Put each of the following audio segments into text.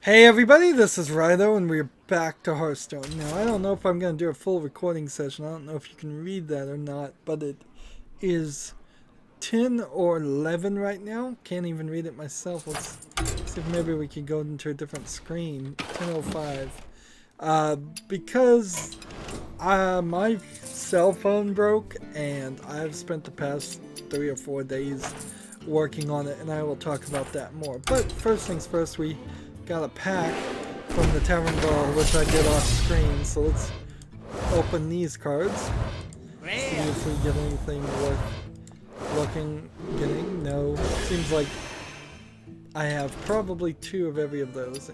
Hey everybody, this is Rydo and we're back to Hearthstone. Now I don't know if I'm going to do a full recording session, I don't know if you can read that or not, but it is 10 or 11 right now. Can't even read it myself. Let's see if maybe we could go into a different screen. 10:05. Because my cell phone broke and I've spent the past 3 or 4 days working on it, and I will talk about that more. But first things first, we got a pack from the Tavern Brawl, which I did off screen. So let's open these cards. See if we get anything worth getting. No. Seems like I have probably 2 of every of those.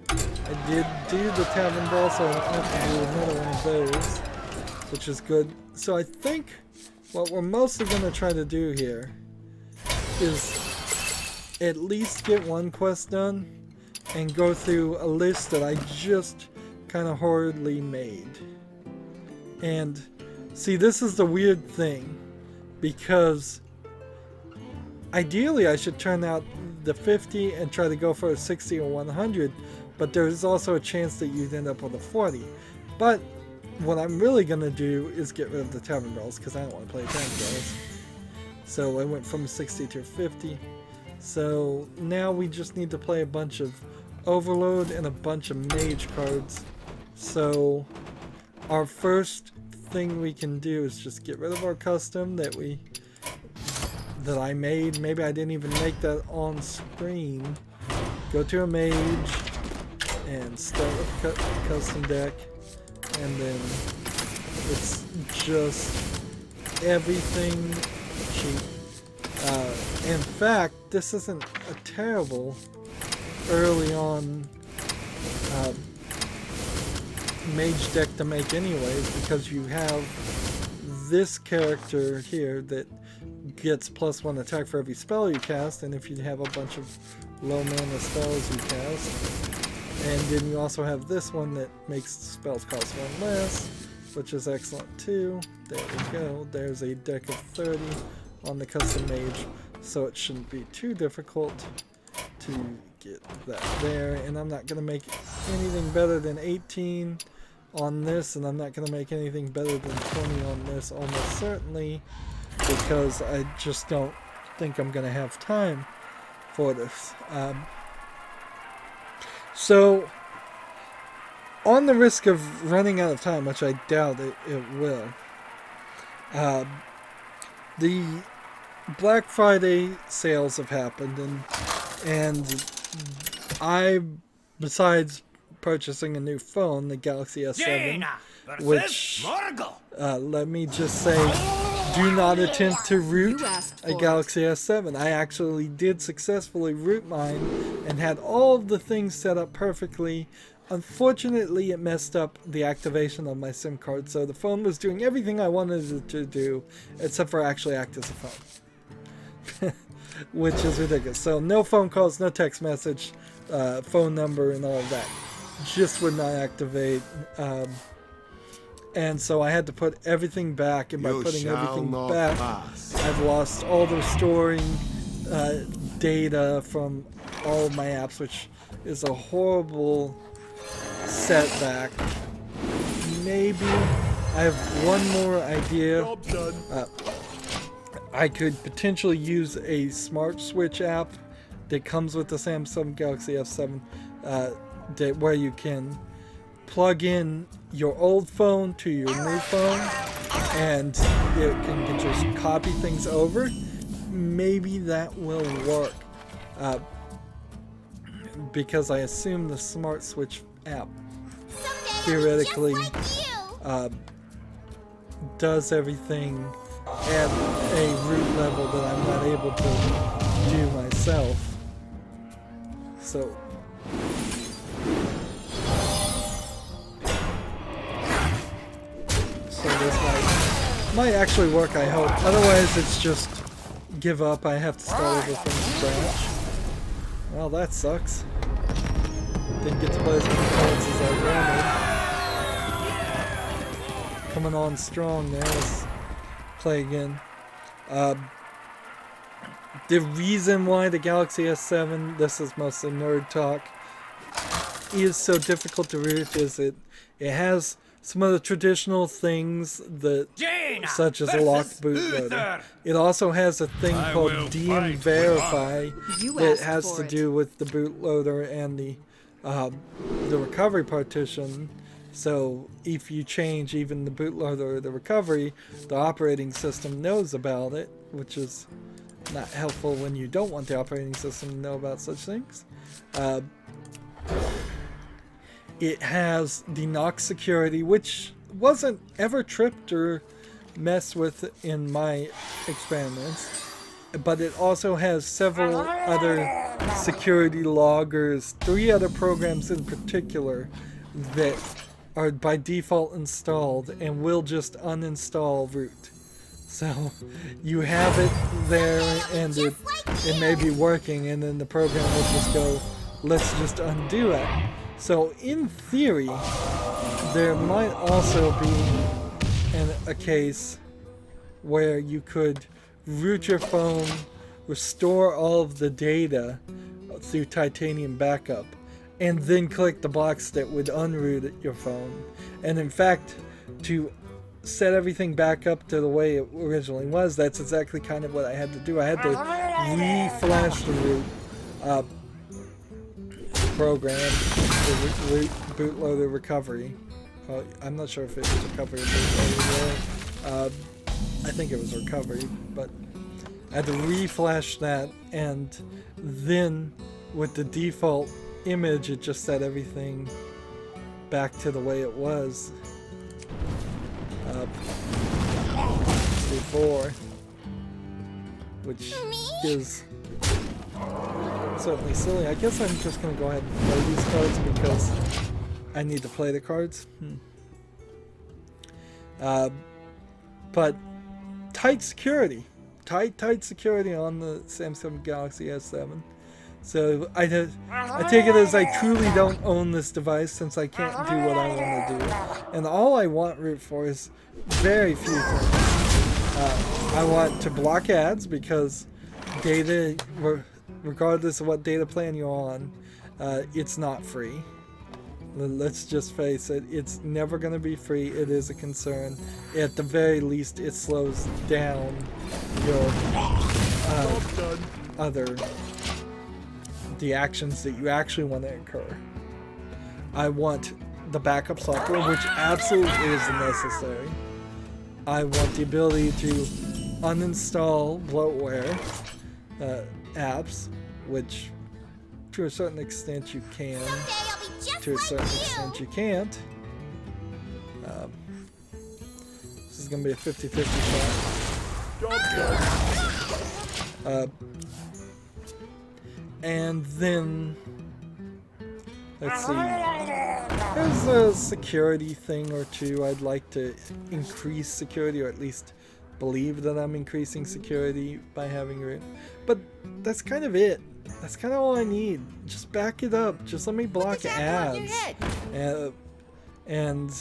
I did do the Tavern Brawl, so I don't have to do another one of those, which is good. So I think what we're mostly going to try to do here is at least get one quest done and go through a list that I just kind of hurriedly made. And see, this is the weird thing, because ideally I should turn out the 50 and try to go for a 60 or 100, but there's also a chance that you'd end up with a 40. But what I'm really going to do is get rid of the Tavern Brawls, because I don't want to play Tavern Brawls. So I went from 60 to 50. So now we just need to play a bunch of Overload and a bunch of Mage cards. So our first thing we can do is just get rid of our custom that I made. Maybe I didn't even make that on screen. Go to a Mage and start with custom deck, and then it's just everything cheap. In fact, this isn't a terrible early on mage deck to make anyways, because you have this character here that gets +1 attack for every spell you cast, and if you have a bunch of low mana spells you cast, and then you also have this one that makes spells cost 1 less, which is excellent too. There we go. There's a deck of 30 on the custom mage, so it shouldn't be too difficult to get that there. And I'm not going to make anything better than 18 on this, and I'm not going to make anything better than 20 on this almost certainly, because I just don't think I'm going to have time for this. So on the risk of running out of time, which I doubt it will, the Black Friday sales have happened, and I, besides purchasing a new phone, the Galaxy S7, which, let me just say, do not attempt to root a Galaxy S7. I actually did successfully root mine and had all of the things set up perfectly. Unfortunately, it messed up the activation of my SIM card, so the phone was doing everything I wanted it to do, except for actually act as a phone. Which is ridiculous. So no phone calls, no text message, phone number and all of that. Just would not activate. And so I had to put everything back, and by putting everything back, I've lost all the storing data from all of my apps, which is a horrible setback. Maybe I have one more idea. I could potentially use a smart switch app that comes with the Samsung Galaxy S7, where you can plug in your old phone to your new phone, and it can just copy things over. Maybe that will work, because I assume the smart switch app theoretically does everything at a root level that I'm not able to do myself. So this might actually work, I hope. Otherwise it's just give up. I have to start over from scratch. Well, that sucks. Didn't get to play as many cards as I wanted. Coming on strong there. Let's play again. The reason why the Galaxy S7, this is mostly nerd talk, is so difficult to root is it has some of the traditional things that, such as a locked bootloader. It also has a thing called DM Verify that has to do with the bootloader and the recovery partition. So if you change even the bootloader or the recovery, the operating system knows about it, which is not helpful when you don't want the operating system to know about such things. It has the Nox security, which wasn't ever tripped or messed with in my experiments, but it also has several other security loggers, 3 other programs in particular that are by default installed and will just uninstall root. So you have it there and it may be working, and then the program will just go, let's just undo it. So in theory, there might also be a case where you could root your phone, restore all of the data through Titanium Backup, and then click the box that would unroot your phone. And in fact, to set everything back up to the way it originally was, that's exactly kind of what I had to do. I had to re-flash the root program, the root bootloader recovery. I'm not sure if it was recovery or bootloader. I think it was recovery, but I had to re-flash that, and then with the default image, it just set everything back to the way it was before, which is certainly silly. I guess I'm just going to go ahead and play these cards because I need to play the cards. But tight security. Tight security on the Samsung Galaxy S7. So I take it as I truly don't own this device, since I can't do what I want to do. And all I want root for is very few things. I want to block ads because data, regardless of what data plan you're on, it's not free. Let's just face it, it's never going to be free. It is a concern. At the very least, it slows down your the actions that you actually want to incur. I want the backup software, which absolutely is necessary. I want the ability to uninstall bloatware apps, which to a certain extent you can, to a certain extent you can't. This is going to be a 50-50 shot. And then, let's see, there's a security thing or two. I'd like to increase security, or at least believe that I'm increasing security by having root. But that's kind of it. That's kind of all I need. Just back it up. Just let me block ads. And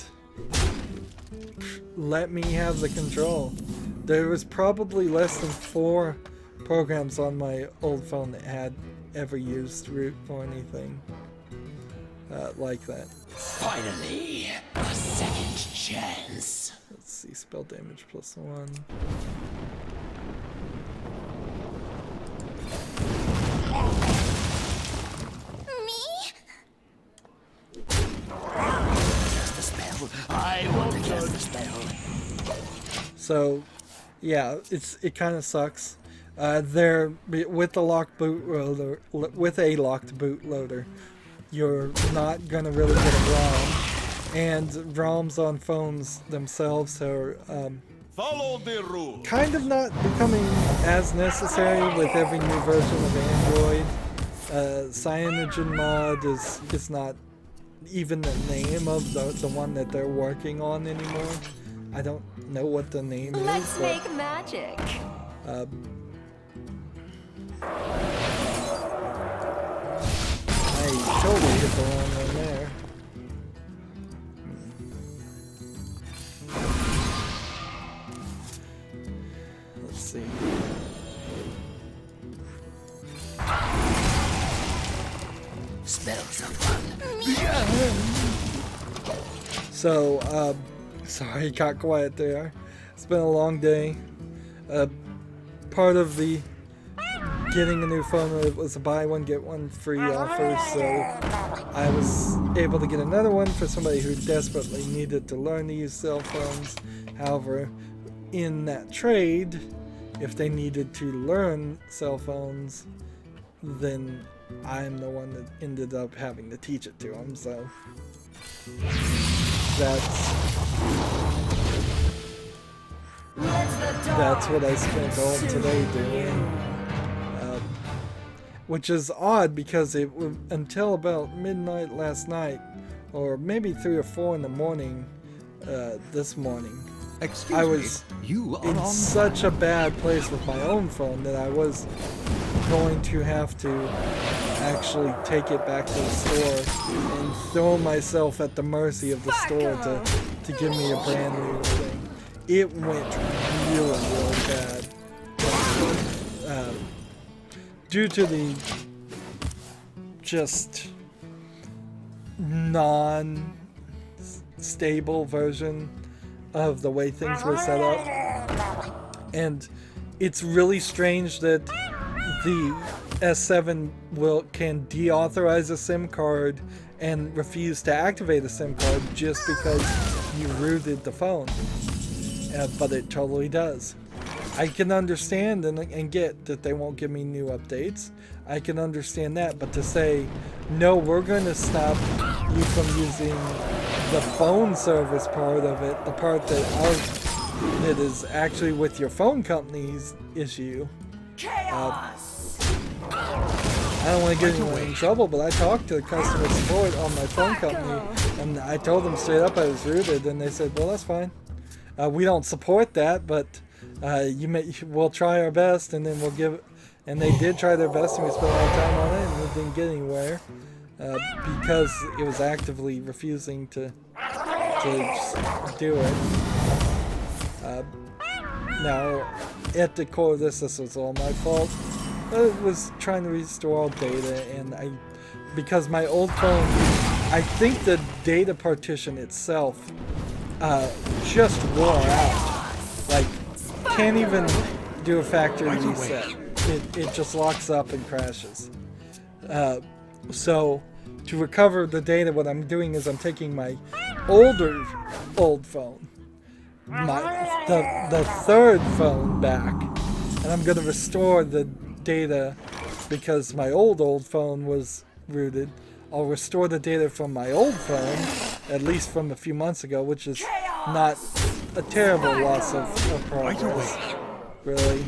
let me have the control. There was probably less than 4 programs on my old phone that had ever used root for anything like that. Finally, a second chance. Let's see, spell damage +1. Cast the spell. I want to cast the spell. So, yeah, it kind of sucks. There, with the locked bootloader, with a locked bootloader, you're not gonna really get a ROM, and ROMs on phones themselves are follow the rule. Kind of not becoming as necessary with every new version of Android. CyanogenMod is not even the name of the one that they're working on anymore. I don't know what the name is. Let's make magic. I totally hit the wrong one there. Let's see. Spells are fun. So, sorry, it got quiet there. It's been a long day. Part of the getting a new phone was a buy one get one free offer, so I was able to get another one for somebody who desperately needed to learn to use cell phones. However, in that trade, if they needed to learn cell phones, then I'm the one that ended up having to teach it to them, so that's what I spent all today doing. Which is odd because it until about midnight last night, or maybe 3 or 4 in the morning this morning, I was in such a bad place with my own phone that I was going to have to actually take it back to the store and throw myself at the mercy of the store to give me a brand new thing. It went really, really bad. Due to the just non-stable version of the way things were set up. And it's really strange that the S7 can deauthorize a SIM card and refuse to activate a SIM card just because you rooted the phone. But it totally does. I can understand and get that they won't give me new updates. I can understand that, but to say, no, we're going to stop you from using the phone service part of it, the part that is actually with your phone company's issue. I don't want to get anyone in trouble, but I talked to the customer support on my phone company, and I told them straight up I was rooted, and they said, well, that's fine. We don't support that, but we'll try our best, and then we'll give it. And they did try their best, and we spent a lot of time on it, and it didn't get anywhere because it was actively refusing to do it. Now, at the core of this was all my fault. I was trying to restore all data, and because my old phone, I think the data partition itself just wore out. Like, can't even do a factory reset. It just locks up and crashes. So to recover the data, what I'm doing is I'm taking my old phone, the third phone back, and I'm going to restore the data because my old phone was rooted. I'll restore the data from my old phone, at least from a few months ago, which is not a terrible loss of progress, really.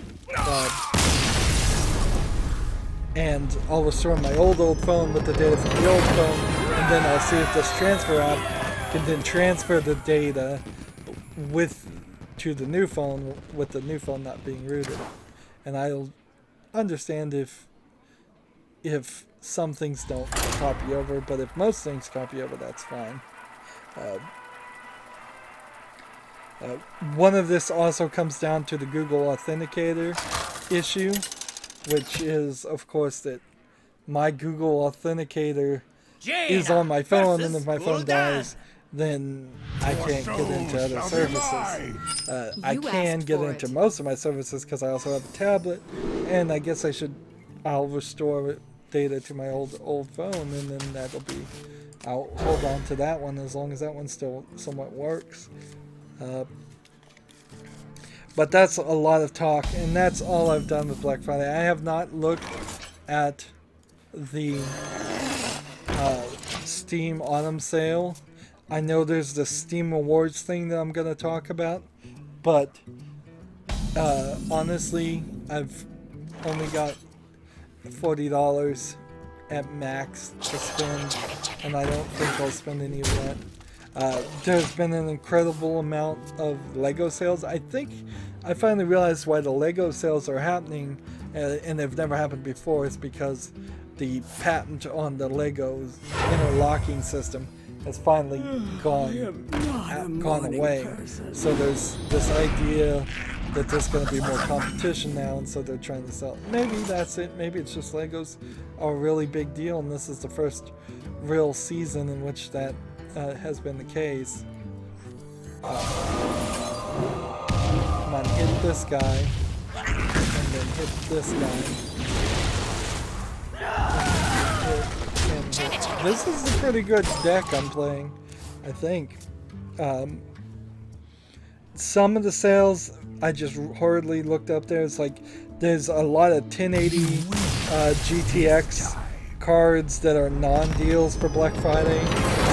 And I'll restore my old phone with the data from the old phone, and then I'll see if this transfer app can then transfer the data to the new phone, with the new phone not being rooted. And I'll understand if some things don't copy over, but if most things copy over, that's fine. One of this also comes down to the Google Authenticator issue, which is, of course, that my Google Authenticator is on my phone, and if my phone dies, then I can't get into other services. I can get into most of my services because I also have a tablet, and I guess I'll restore data to my old phone, and then I'll hold on to that one as long as that one still somewhat works. But that's a lot of talk, and that's all I've done with Black Friday. I have not looked at the Steam Autumn Sale. I know there's the Steam Awards thing that I'm going to talk about, but honestly, I've only got $40 at max to spend, and I don't think I'll spend any of that. There's been an incredible amount of Lego sales. I think I finally realized why the Lego sales are happening, and they've never happened before. It's because the patent on the Lego's interlocking system has finally gone away. So there's this idea that there's going to be more competition now, and so they're trying to sell. Maybe that's it. Maybe it's just Legos are a really big deal, and this is the first real season in which that has been the case. Come on, hit this guy. And then hit this guy. And hit. This is a pretty good deck I'm playing, I think. Some of the sales I just hurriedly looked up there. It's like there's a lot of 1080 GTX cards that are non-deals for Black Friday.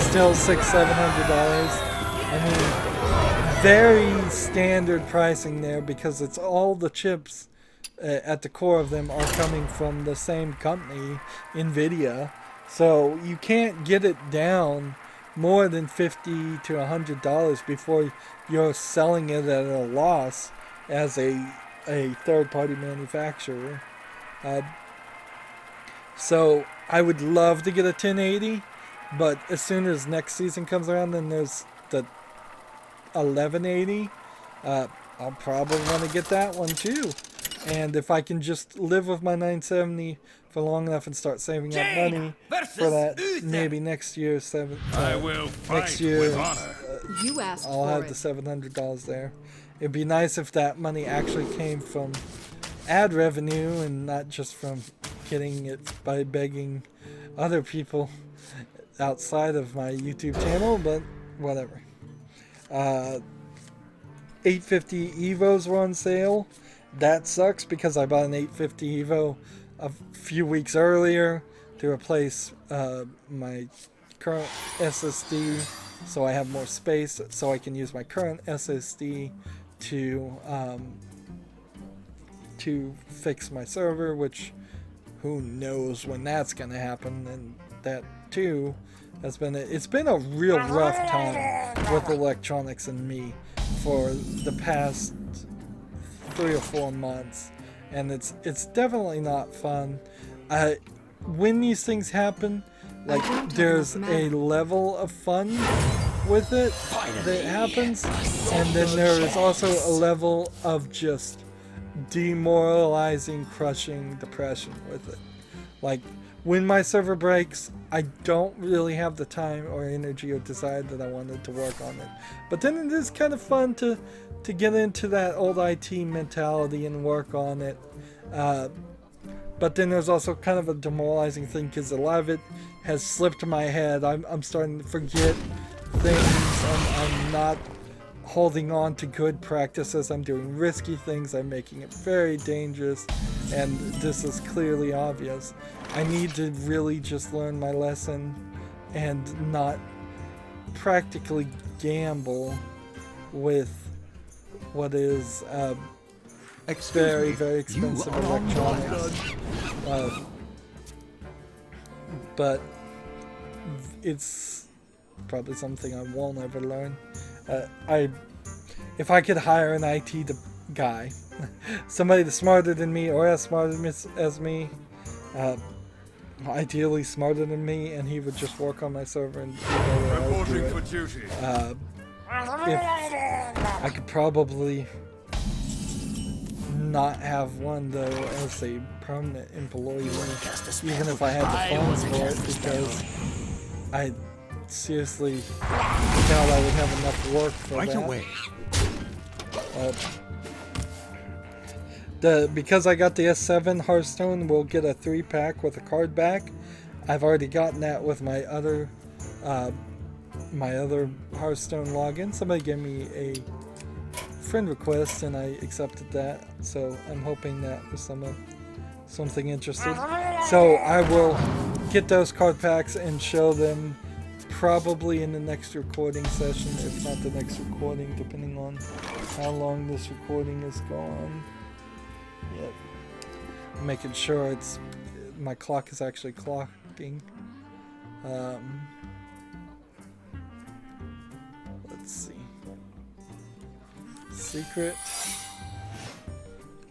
Still $600-700. I mean, very standard pricing there because it's all the chips at the core of them are coming from the same company, NVIDIA. So you can't get it down more than $50 to $100 before you're selling it at a loss as a third-party manufacturer. So I would love to get a 1080, but as soon as next season comes around, then there's the 1180. I'll probably want to get that one too. And if I can just live with my 970 for long enough and start saving up money for that, maybe next year, next year, I'll have the $700 there. It'd be nice if that money actually came from ad revenue and not just from getting it by begging other people outside of my YouTube channel, but whatever. 850 Evos were on sale. That sucks because I bought an 850 Evo a few weeks earlier to replace my current SSD, so I have more space, so I can use my current SSD to fix my server, which who knows when that's gonna happen. And that too has been it's been a real rough time with electronics and me for the past 3 or 4 months, and it's definitely not fun. When these things happen, like there's a level of fun with it that happens, and then there is also a level of just demoralizing, crushing depression with it. Like when my server breaks, I don't really have the time or energy or desire that I wanted to work on it. But then it is kind of fun to get into that old IT mentality and work on it. But then there's also kind of a demoralizing thing because a lot of it has slipped my head. I'm starting to forget things. I'm not holding on to good practices. I'm doing risky things. I'm making it very dangerous. And this is clearly obvious. I need to really just learn my lesson and not practically gamble with what is very, very expensive electronics. But it's probably something I won't ever learn. If I could hire an IT guy, somebody that's smarter than me or as smart as me, ideally smarter than me, and he would just work on my server and reporting for duty. If I could probably not have one though as a permanent employee, even if I had the funds for it, because I seriously doubt I would have enough work for that. Because I got the S7 Hearthstone, we'll get a 3-pack with a card back. I've already gotten that with my other Hearthstone login. Somebody gave me a friend request and I accepted that, so I'm hoping that was something interesting. So I will get those card packs and show them probably in the next recording session, if not the next recording, depending on how long this recording is gone. Yep. Making sure my clock is actually clocking. Let's see. Secret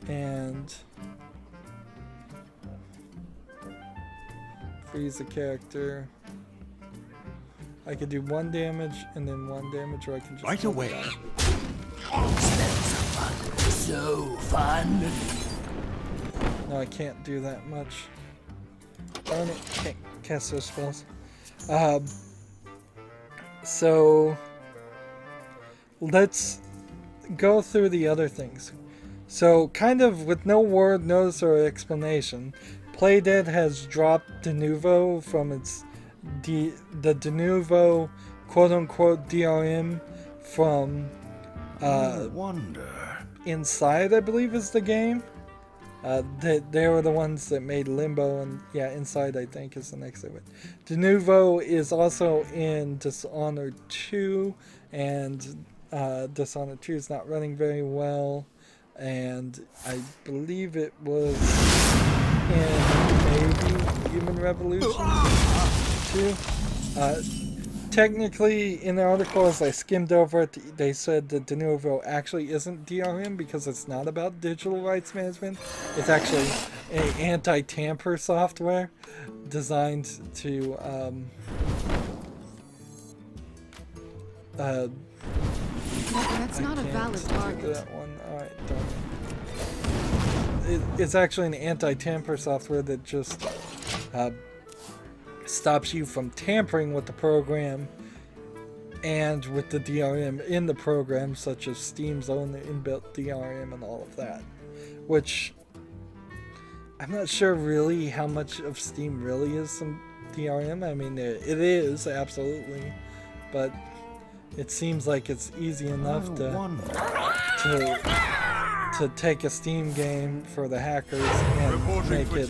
and freeze a character. I could do 1 damage and then 1 damage, or I can just right away. So fun. No, I can't do that much. Darn it, can't cast those spells. So let's go through the other things. So kind of with no word, notice, or explanation, Playdead has dropped Denuvo from its the Denuvo quote-unquote DRM from Wonder. Inside, I believe is the game. They were the ones that made Limbo, and yeah, Inside I think is the next of it. Denuvo is also in Dishonored 2, and Dishonored 2 is not running very well, and I believe it was in maybe Human Revolution 2. Technically, in the article, as I skimmed over it, they said that Denuvo actually isn't DRM because it's not about digital rights management. It's actually an anti-tamper software designed to That's not a valid target. that one. All right, darn it. It's actually an anti-tamper software that just stops you from tampering with the program and with the DRM in the program, such as Steam's own inbuilt DRM and all of that. Which I'm not sure really how much of Steam really is some DRM. I mean, it is absolutely, but it seems like it's easy enough to take a Steam game for the hackers and make it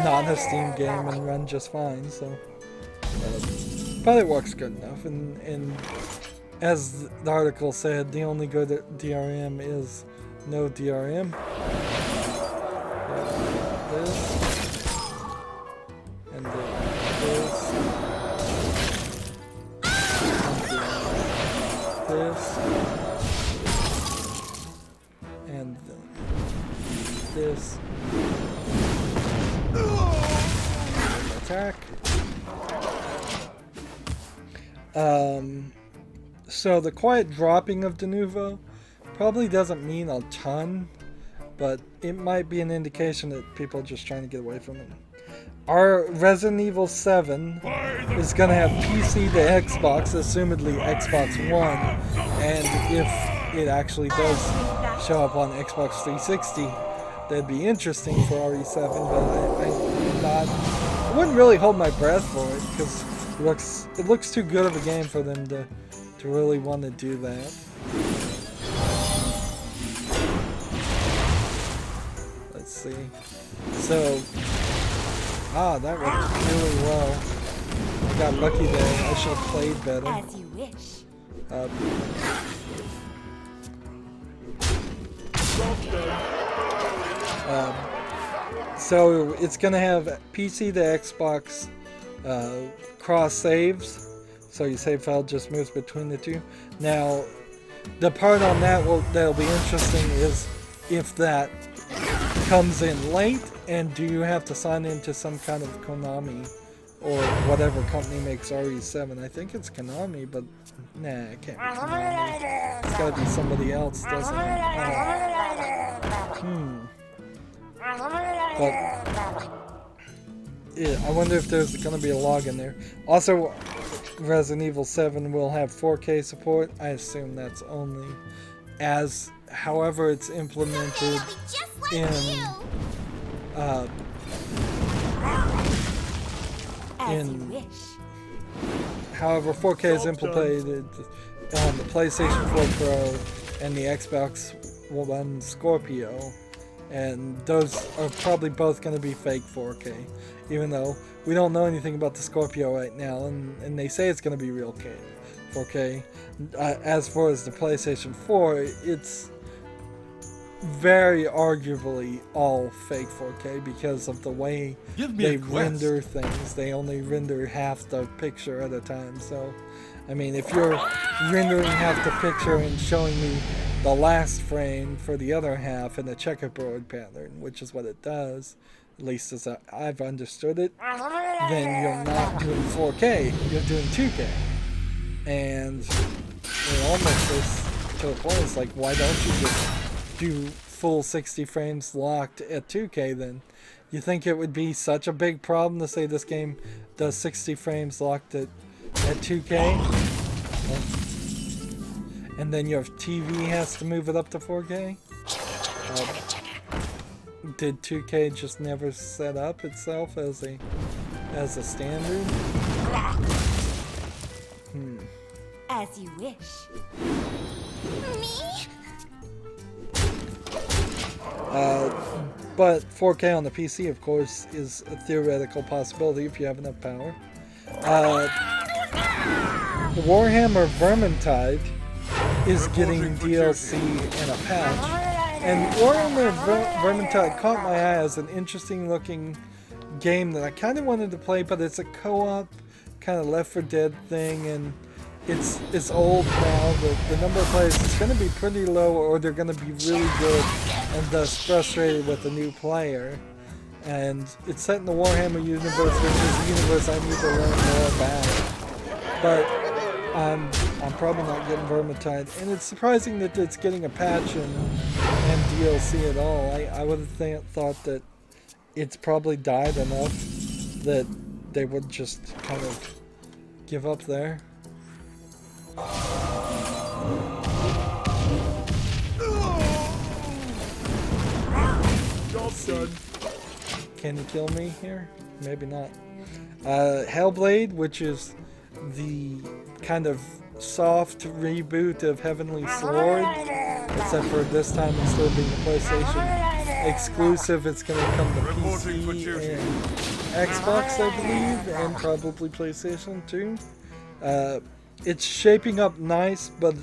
not a Steam game and run just fine. So, but it works good enough. And as the article said, the only good DRM is no DRM. This and this. This and this attack. So the quiet dropping of Denuvo probably doesn't mean a ton, but it might be an indication that people are just trying to get away from it. Our Resident Evil 7 is going to have PC to Xbox, assumedly Xbox One, and if it actually does show up on Xbox 360, that'd be interesting for RE7, but I wouldn't really hold my breath for it, because it looks too good of a game for them to really want to do that. Let's see. So, that went really well. I got lucky there. I should have played better. As you wish. So it's gonna have PC to Xbox cross saves, so your save file just moves between the two. Now, the part on that that'll be interesting is if that comes in late, and do you have to sign into some kind of Konami or whatever company makes RE7? I think it's Konami, but nah, it can't be Konami. It's gotta be somebody else, doesn't it? But yeah, I wonder if there's gonna be a log in there. Also, Resident Evil 7 will have 4K support. I assume that's only however it's implemented in however 4K is implemented on the PlayStation 4 Pro and the Xbox One Scorpio, and those are probably both going to be fake 4K, even though we don't know anything about the Scorpio right now, and they say it's going to be real 4K. As far as the PlayStation 4, it's very arguably all fake 4K because of the way they render things. They only render half the picture at a time. So, I mean, if you're rendering half the picture and showing me the last frame for the other half in a checkerboard pattern, which is what it does, at least as I've understood it, then you're not doing 4K, you're doing 2K. And it almost is to the point, it's like, why don't you just do full 60 frames locked at 2K then? You think it would be such a big problem to say this game does 60 frames locked at 2K? And then your TV has to move it up to 4K? Did 2K just never set up itself as a standard? As you wish. But 4K on the PC, of course, is a theoretical possibility if you have enough power. Warhammer Vermintide is getting DLC and a patch. And Warhammer Vermintide caught my eye as an interesting looking game that I kind of wanted to play, but it's a co-op kind of Left 4 Dead thing, and it's old now. The number of players is going to be pretty low, or they're going to be really good and thus frustrated with a new player. And it's set in the Warhammer universe, which is a universe I need to learn more about. But I'm probably not getting Vermintide, and it's surprising that it's getting a patch and DLC at all. I would have thought that it's probably died enough that they would just kind of give up there. Can he kill me here? Maybe not. Hellblade, which is the kind of soft reboot of Heavenly Sword, except for this time instead of being a PlayStation exclusive, it's going to come to PC and Xbox, I believe, and probably PlayStation too. It's shaping up nice, but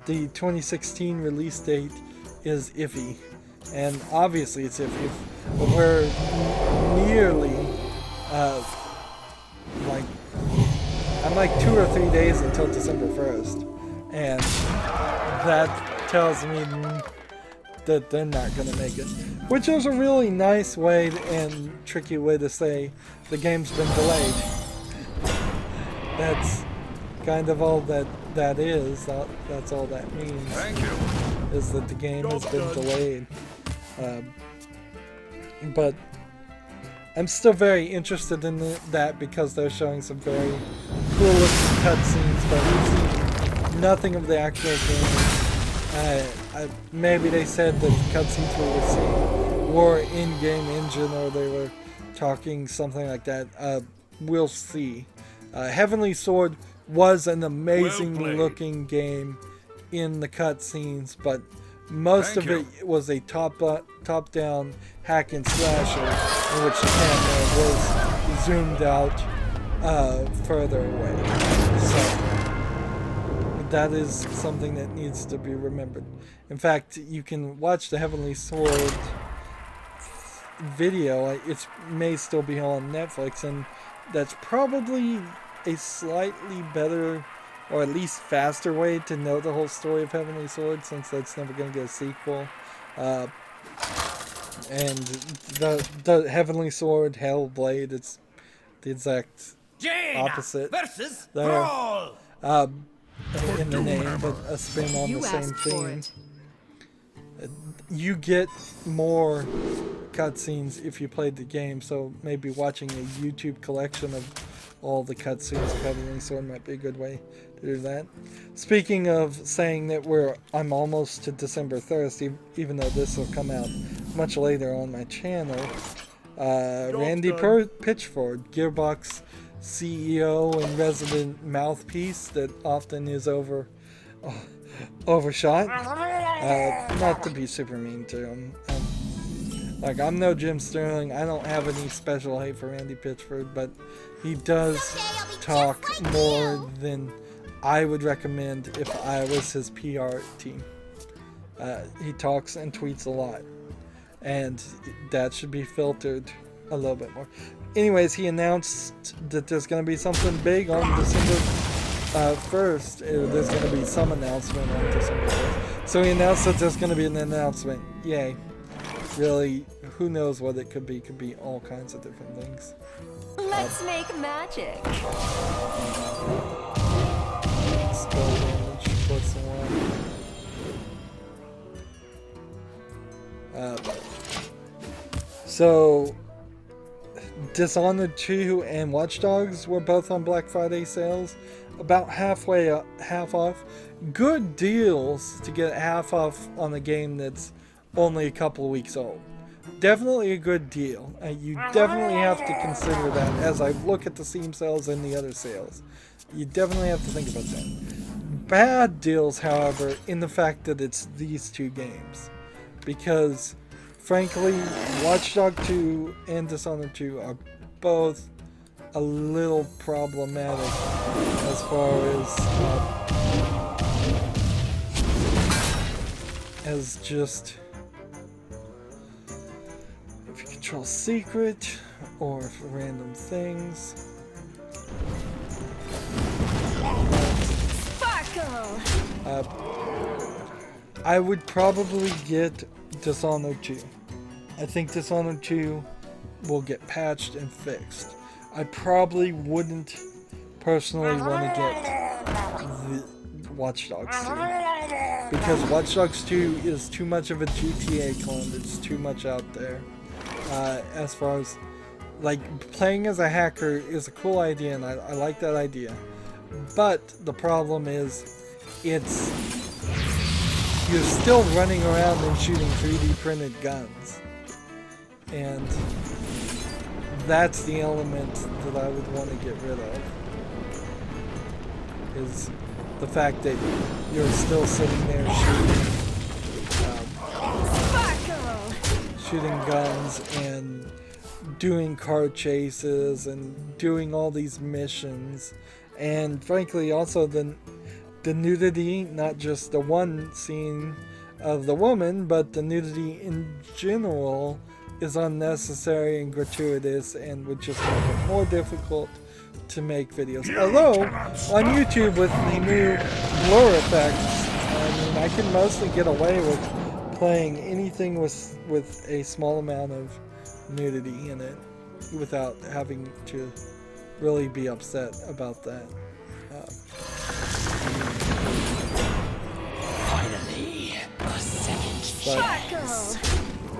the 2016 release date is iffy. And obviously it's iffy. We're nearly, I'm like 2 or 3 days until December 1st. And that tells me that they're not going to make it. Which is a really nice way and tricky way to say the game's been delayed. That's kind of all that is. That's all that means. Thank you. Is that the game has been delayed. But I'm still very interested in that because they're showing some very cool looking cutscenes, but we've seen nothing of the actual game. Maybe they said that the cutscenes we were seeing were in-game engine, or they were talking something like that. We'll see. Heavenly Sword was an amazing looking game in the cutscenes, but most of it was a top-down hack and slasher in which the camera was zoomed out further away. So that is something that needs to be remembered. In fact, you can watch the Heavenly Sword video. It may still be on Netflix, and that's probably a slightly better, or at least faster way to know the whole story of Heavenly Sword, since that's never going to get a sequel. And the Heavenly Sword, Hellblade, it's the exact opposite versus there, in the name, but a spin on the same theme. You get more cutscenes if you played the game, so maybe watching a YouTube collection of all the cutscenes of Heavenly Sword might be a good way to do that. Speaking of saying that I'm almost to December 1st, even though this will come out much later on my channel, Randy Pitchford, Gearbox CEO and resident mouthpiece that often is overshot. Not to be super mean to him. Like, I'm no Jim Sterling. I don't have any special hate for Randy Pitchford, but he does talk more than I would recommend if I was his PR team. He talks and tweets a lot, and that should be filtered a little bit more. Anyways, he announced that there's going to be something big on December 1st. There's going to be some announcement on December 1st. So he announced that there's going to be an announcement. Yay. Really, who knows what it could be? Could be all kinds of different things. Let's make magic. Spell damage +1. So Dishonored 2 and Watch Dogs were both on Black Friday sales, about half off. Good deals to get half off on a game that's only a couple of weeks old. Definitely a good deal. You definitely have to consider that as I look at the Steam sales and the other sales. You definitely have to think about that. Bad deals, however, in the fact that it's these two games. Because, frankly, Watch Dogs 2 and Dishonored 2 are both a little problematic as far as just if you control secret or for random things. Sparkle! I would probably get Dishonored 2. I think Dishonored 2 will get patched and fixed. I probably wouldn't personally want to get the Watch Dogs 2. Because Watch Dogs 2 is too much of a GTA clone. It's too much out there. As far as, like, playing as a hacker is a cool idea, and I like that idea. But the problem is, you're still running around and shooting 3D printed guns. And that's the element that I would want to get rid of. Is the fact that you're still sitting there shooting guns and doing car chases and doing all these missions. And frankly, also the nudity, not just the one scene of the woman, but the nudity in general is unnecessary and gratuitous and would just make it more difficult to make videos. Although, on YouTube with the new blur effects, I mean, I can mostly get away with playing anything with a small amount of nudity in it without having to really be upset about that. Finally, a second chance.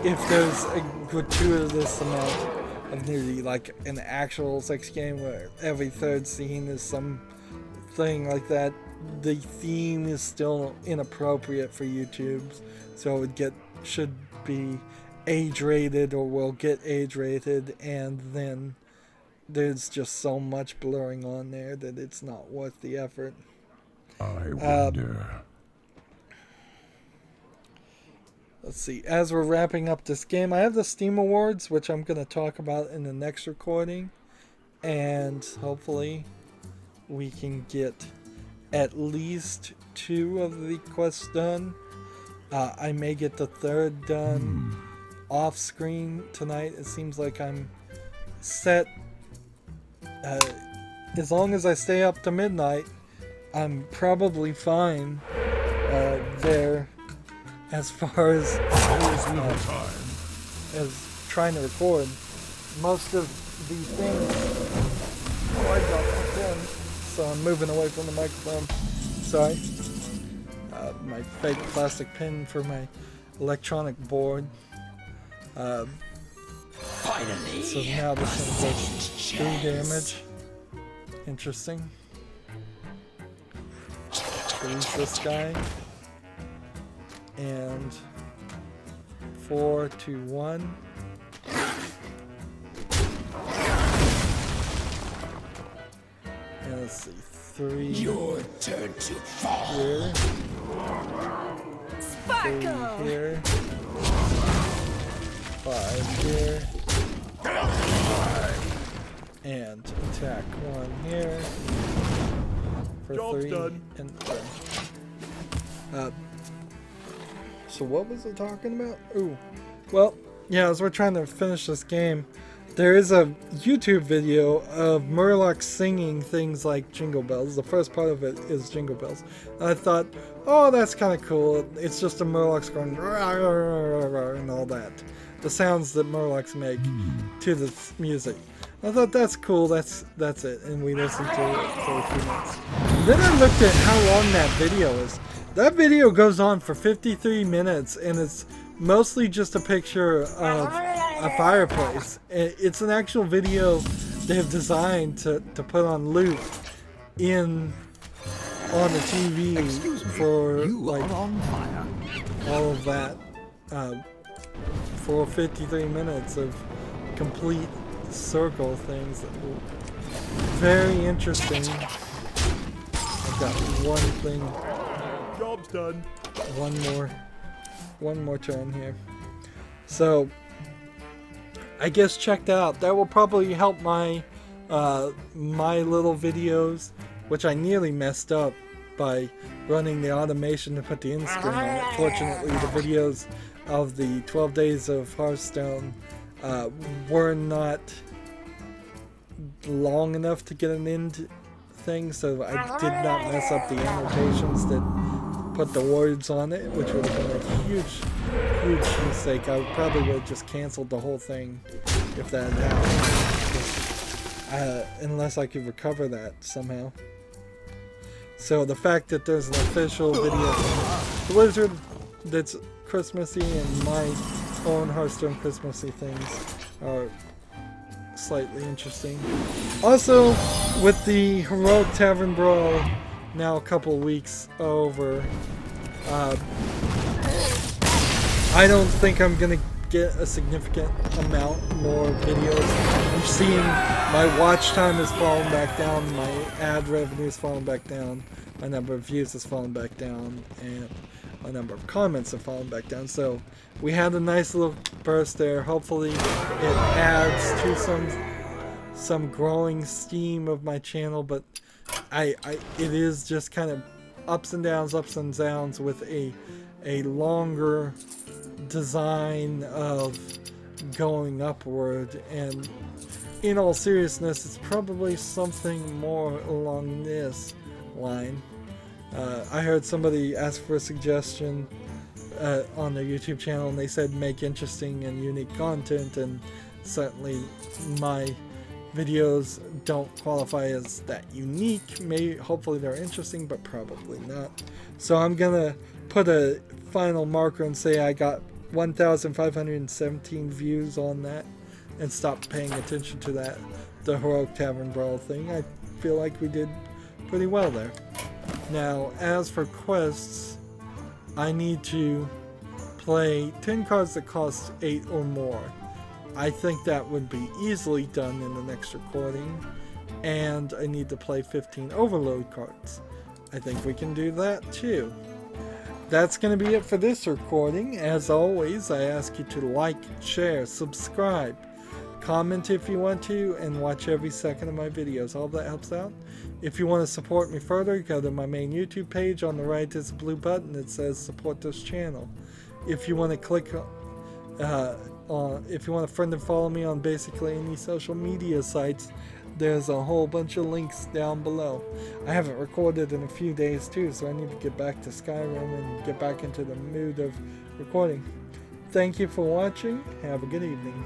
If there's a gratuitous amount of nudity, like an actual sex game where every third scene is something like that, the theme is still inappropriate for YouTube, so it should be age rated or will get age rated, and then there's just so much blurring on there that it's not worth the effort. I wonder. Let's see, as we're wrapping up this game, I have the Steam Awards, which I'm going to talk about in the next recording, and hopefully we can get at least 2 of the quests done. I may get the 3rd done off screen tonight. It seems like I'm set. As long as I stay up to midnight, I'm probably fine there. As far as trying to record, most of these things. Oh, I dropped my pen, so I'm moving away from the microphone. Sorry. My fake plastic pen for my electronic board. Finally, so now this one does 3 damage. Interesting. Freeze this guy. And 4 to 1. And let's see, 3. Your turn to fall. Here. Sparkle! 3 here. 5 here. And attack 1 here. For Job's 3 done. and 10. So what was I talking about? Ooh. Well, yeah, as we're trying to finish this game, there is a YouTube video of Murloc singing things like Jingle Bells. The first part of it is Jingle Bells. And I thought, oh, that's kind of cool. It's just a Murlocs going and all that. The sounds that Murlocs make to the music. I thought that's cool, that's it. And we listened to it for a few minutes. And then I looked at how long that video is. That video goes on for 53 minutes, and it's mostly just a picture of a fireplace. It's an actual video they have designed to put on loop on the TV for like all of that for 53 minutes of complete circle things. Very interesting. I've got one thing. Job's done. One more turn here. So I guess check that out. That will probably help my my little videos, which I nearly messed up by running the automation to put the end screen on it. Fortunately, the videos of the 12 days of Hearthstone were not long enough to get an end thing, so I did not mess up the annotations that put the words on it, which would have been a huge mistake. I probably would have just canceled the whole thing if that had happened, unless I could recover that somehow. So the fact that there's an official video from the Wizard that's Christmassy and my own Hearthstone Christmassy things are slightly interesting. Also, with the Heroic Tavern Brawl now a couple weeks over, I don't think I'm gonna get a significant amount more videos. I'm seeing my watch time has fallen back down, my ad revenue has fallen back down, my number of views has fallen back down, and my number of comments have fallen back down. So we had a nice little burst there. Hopefully it adds to some growing steam of my channel, but it is just kind of ups and downs with a longer design of going upward, and in all seriousness, it's probably something more along this line. I heard somebody ask for a suggestion on their YouTube channel, and they said make interesting and unique content, and certainly my videos don't qualify as that unique. Hopefully they're interesting, but probably not. So I'm gonna put a final marker and say I got 1,517 views on that and stop paying attention to that, the Heroic Tavern Brawl thing. I feel like we did pretty well there. Now, as for quests, I need to play 10 cards that cost 8 or more. I think that would be easily done in the next recording, and I need to play 15 overload cards. I think we can do that too. That's going to be it for this recording. As always, I ask you to like, share, subscribe, comment if you want to, and watch every second of my videos. All that helps out. If you want to support me further, go to my main YouTube page. On the right there's a blue button that says support this channel. If you want to click if you want to friend and follow me on basically any social media sites, there's a whole bunch of links down below. I haven't recorded in a few days too, so I need to get back to Skyrim and get back into the mood of recording. Thank you for watching. Have a good evening.